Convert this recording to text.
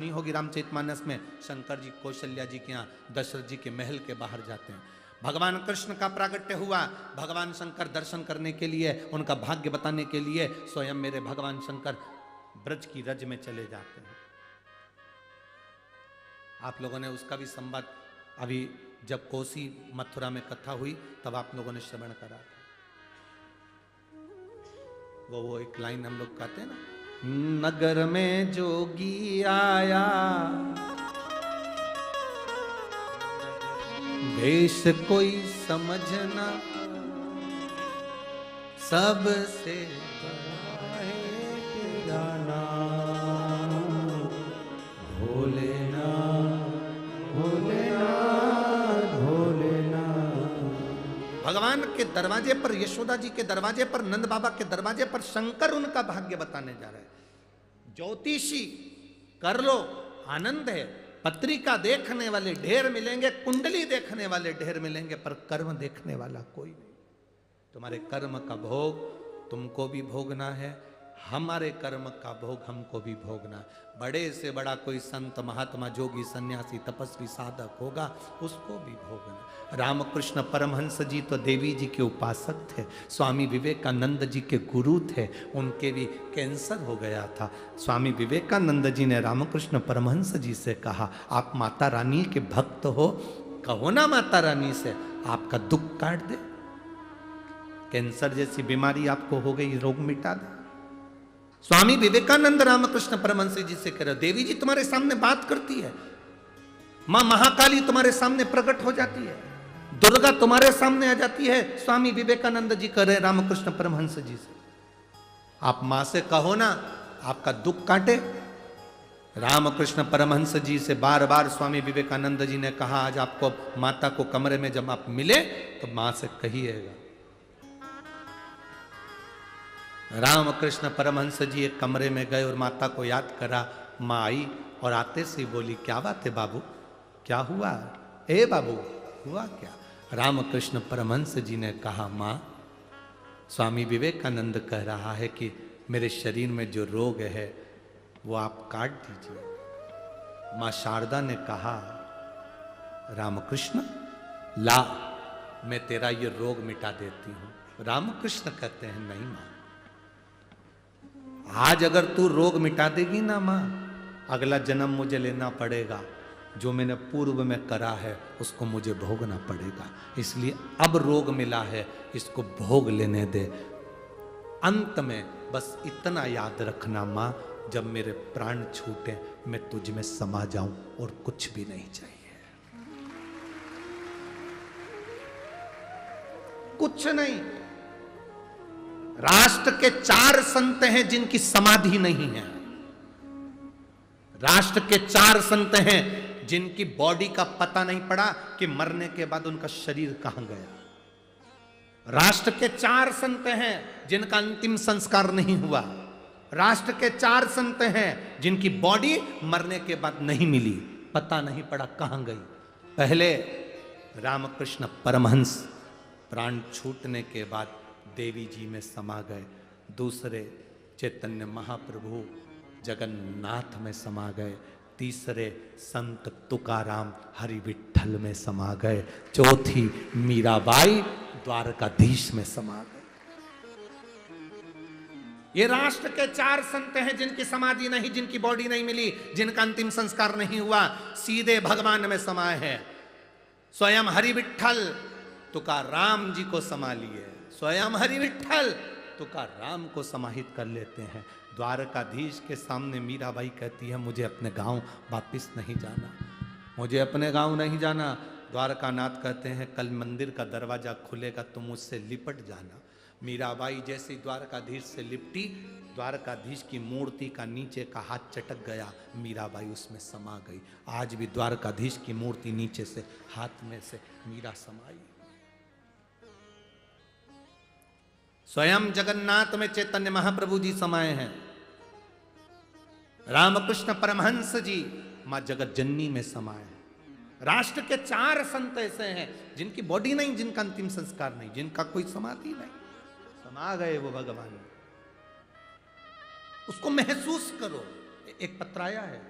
नहीं होगी रामचरितमानस में। शंकर जी कौशल्या जी के यहाँ दशरथ जी के महल के बाहर जाते हैं, भगवान कृष्ण का प्रागट्य हुआ। भगवान शंकर दर्शन करने के लिए, उनका भाग्य बताने के लिए स्वयं मेरे भगवान शंकर ब्रज की रज में चले जाते हैं। आप लोगों ने उसका भी संवाद अभी जब कोसी मथुरा में कथा हुई तब आप लोगों ने श्रवण करा था। वो एक लाइन हम लोग कहते हैं ना, नगर में जोगी आया वेश कोई समझना, सबसे बड़ा है तेरा नाम, भोलेनाथ भोलेनाथ भोलेनाथ। भगवान के दरवाजे पर, यशोदा जी के दरवाजे पर, नंद बाबा के दरवाजे पर शंकर उनका भाग्य बताने जा रहे हैं। ज्योतिषी कर लो, आनंद है, पत्रिका देखने वाले ढेर मिलेंगे, कुंडली देखने वाले ढेर मिलेंगे, पर कर्म देखने वाला कोई नहीं। तुम्हारे कर्म का भोग तुमको भी भोगना है, हमारे कर्म का भोग हमको भी भोगना है। बड़े से बड़ा कोई संत महात्मा जोगी सन्यासी तपस्वी साधक होगा, उसको भी भोगना। रामकृष्ण परमहंस जी तो देवी जी के उपासक थे, स्वामी विवेकानंद जी के गुरु थे, उनके भी कैंसर हो गया था। स्वामी विवेकानंद जी ने रामकृष्ण परमहंस जी से कहा, आप माता रानी के भक्त हो, कहो ना माता रानी से आपका दुख काट दे, कैंसर जैसी बीमारी आपको हो गई, रोग मिटा दे। स्वामी विवेकानंद रामकृष्ण परमहंस जी से कह रहे, देवी जी तुम्हारे सामने बात करती है, मां महाकाली तुम्हारे सामने प्रकट हो जाती है, दुर्गा तुम्हारे सामने आ जाती है। स्वामी विवेकानंद जी कह रहे रामकृष्ण परमहंस जी से, आप मां से कहो ना आपका दुख काटे। रामकृष्ण परमहंस जी से बार बार स्वामी विवेकानंद जी ने कहा, आज आपको माता को कमरे में जब आप मिले तो मां से कहिएगा। रामकृष्ण परमहंस जी एक कमरे में गए और माता को याद करा। माँ आई और आते से बोली, क्या बात है बाबू, क्या हुआ? ए बाबू हुआ क्या? रामकृष्ण परमहंस जी ने कहा, माँ स्वामी विवेकानंद कह रहा है कि मेरे शरीर में जो रोग है वो आप काट दीजिए। माँ शारदा ने कहा, रामकृष्ण ला मैं तेरा ये रोग मिटा देती हूं। रामकृष्ण कहते हैं, नहीं माँ, आज अगर तू रोग मिटा देगी ना मां, अगला जन्म मुझे लेना पड़ेगा, जो मैंने पूर्व में करा है उसको मुझे भोगना पड़ेगा, इसलिए अब रोग मिला है इसको भोग लेने दे। अंत में बस इतना याद रखना मां, जब मेरे प्राण छूटे मैं तुझ में समा जाऊं और कुछ भी नहीं चाहिए, कुछ नहीं। राष्ट्र के 4 संत हैं जिनकी समाधि नहीं है, राष्ट्र के 4 संत हैं जिनकी बॉडी का पता नहीं पड़ा कि मरने के बाद उनका शरीर कहां गया। राष्ट्र के 4 संत हैं जिनका अंतिम संस्कार नहीं हुआ। राष्ट्र के 4 संत हैं जिनकी बॉडी मरने के बाद नहीं मिली, पता नहीं पड़ा कहां गई। पहले रामकृष्ण परमहंस प्राण छूटने के बाद देवी जी में समा गए, दूसरे चैतन्य महाप्रभु जगन्नाथ में समा गए, तीसरे संत तुकाराम हरि विठ्ठल में समा गए, चौथी मीराबाई द्वारकाधीश में समा गए। ये राष्ट्र के 4 संत हैं जिनकी समाधि नहीं, जिनकी बॉडी नहीं मिली, जिनका अंतिम संस्कार नहीं हुआ, सीधे भगवान में समाये हैं। स्वयं हरि विठ्ठल तुकाराम जी को समा लिए, स्वयं हरि विठ्ठल तुकाराम को समाहित कर लेते हैं। द्वारकाधीश के सामने मीराबाई कहती है, मुझे अपने गांव वापस नहीं जाना, मुझे अपने गांव नहीं जाना। द्वारकानाथ कहते हैं, कल मंदिर का दरवाजा खुलेगा तो मुझसे लिपट जाना। मीराबाई जैसे द्वारकाधीश से लिपटी, द्वारकाधीश की मूर्ति का नीचे का हाथ चटक गया, मीराबाई उसमें समा गई। आज भी द्वारकाधीश की मूर्ति नीचे से हाथ में से मीरा समाई। स्वयं जगन्नाथ में चैतन्य महाप्रभु जी समाये हैं। रामकृष्ण परमहंस जी मां जगत जननी में समाये हैं। राष्ट्र के 4 संत ऐसे हैं जिनकी बॉडी नहीं, जिनका अंतिम संस्कार नहीं, जिनका कोई समाधि नहीं, समा गए वो भगवान। उसको महसूस करो। एक पत्र आया है,